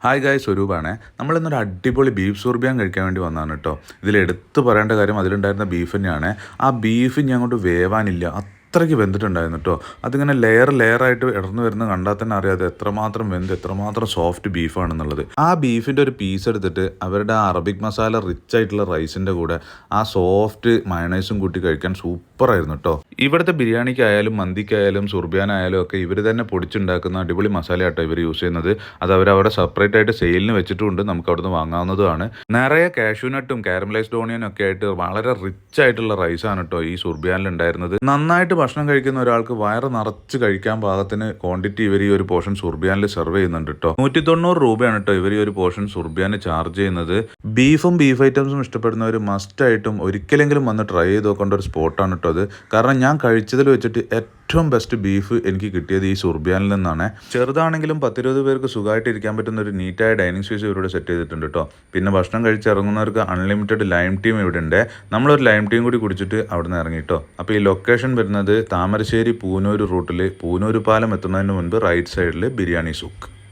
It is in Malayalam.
ഹായ് ഗായ് സ്വരൂപാണ്. നമ്മളിന്നൊരു അടിപൊളി ബീഫ് സുർബിയാൻ കഴിക്കാൻ വേണ്ടി വന്നതാണ് കേട്ടോ. ഇതിൽ എടുത്തു പറയേണ്ട കാര്യം അതിലുണ്ടായിരുന്ന ബീഫ് തന്നെയാണ്. ആ ബീഫ് ഇനി അങ്ങോട്ട് വേവാനില്ല, അത്രയ്ക്ക് വെന്തിട്ടുണ്ടായിരുന്നു കേട്ടോ. അതിങ്ങനെ ലെയറായിട്ട് ഇടർന്നു വരുന്നത് കണ്ടാൽ തന്നെ അറിയാതെ എത്രമാത്രം വെന്ത് എത്രമാത്രം സോഫ്റ്റ് ബീഫാണെന്നുള്ളത്. ആ ബീഫിൻ്റെ ഒരു പീസ് എടുത്തിട്ട് അവരുടെ ആ അറബിക് മസാല റിച്ച് ആയിട്ടുള്ള റൈസിൻ്റെ കൂടെ ആ സോഫ്റ്റ് മയണൈസും കൂട്ടി കഴിക്കാൻ സൂപ്പറായിരുന്നു കേട്ടോ. ഇവിടുത്തെ ബിരിയാണിക്കായാലും മന്തിക്കായാലും സുർബിയാനായാലും ഒക്കെ ഇവർ തന്നെ പൊടിച്ചുണ്ടാക്കുന്ന അടിപൊളി മസാല കേട്ടോ ഇവർ യൂസ് ചെയ്യുന്നത്. അത് അവരവിടെ സെപ്പറേറ്റ് ആയിട്ട് സെയിലിന് വെച്ചിട്ടുമുണ്ട്, നമുക്ക് അവിടുന്ന് വാങ്ങാവുന്നതുമാണ്. നിറയെ കാഷ്യൂനട്ടും കാരമലൈസ്ഡ് ഓണിയനും ഒക്കെ ആയിട്ട് വളരെ റിച്ച് ആയിട്ടുള്ള റൈസാണ് കേട്ടോ ഈ സുർബിയാനിൽ ഉണ്ടായിരുന്നത്. നന്നായിട്ട് ഭക്ഷണം കഴിക്കുന്ന ഒരാൾക്ക് വയറ് നിറച്ച് കഴിക്കാൻ പാകത്തിന് ക്വാണ്ടിറ്റി ഇവർ ഈ ഒരു പോർഷൻ സുർബിയാനിൽ സെർവ് ചെയ്യുന്നുണ്ട് കേട്ടോ. 190 രൂപയാണ് കേട്ടോ ഇവർ ഈ ഒരു പോർഷൻ സുർബിയാന് ചാർജ് ചെയ്യുന്നത്. ബീഫും ബീഫ് ഐറ്റംസും ഇഷ്ടപ്പെടുന്നവർ മസ്റ്റായിട്ടും ഒരിക്കലെങ്കിലും വന്ന് ട്രൈ ചെയ്ത് നോക്കേണ്ട ഒരു സ്പോട്ടാണ് കേട്ടോ അത്. കാരണം ഞാൻ കഴിച്ചതിൽ വെച്ചിട്ട് ഏറ്റവും ബെസ്റ്റ് ബീഫ് എനിക്ക് കിട്ടിയത് ഈ സുർബിയാനിൽ നിന്നാണ്. ചെറുതാണെങ്കിലും 10-20 പേർക്ക് സുഖമായിട്ട് ഇരിക്കാൻ പറ്റുന്ന ഒരു നീറ്റായ ഡൈനിങ് സ്പേസ് ഇവരോട് സെറ്റ് ചെയ്തിട്ടുണ്ട് കേട്ടോ. പിന്നെ ഭക്ഷണം കഴിച്ചിറങ്ങുന്നവർക്ക് അൺലിമിറ്റഡ് ലൈം ടീം ഇവിടെ ഉണ്ട്. നമ്മളൊരു ലൈം ടീം കൂടി കുടിച്ചിട്ട് അവിടെ നിന്ന് ഇറങ്ങി കേട്ടോ. അപ്പോൾ ഈ ലൊക്കേഷൻ വരുന്നത് താമരശ്ശേരി പൂനൂർ റൂട്ടിൽ പൂനൂർ പാലം എത്തുന്നതിന് മുൻപ് റൈറ്റ് സൈഡിൽ ബിരിയാണി സൂക്ക്.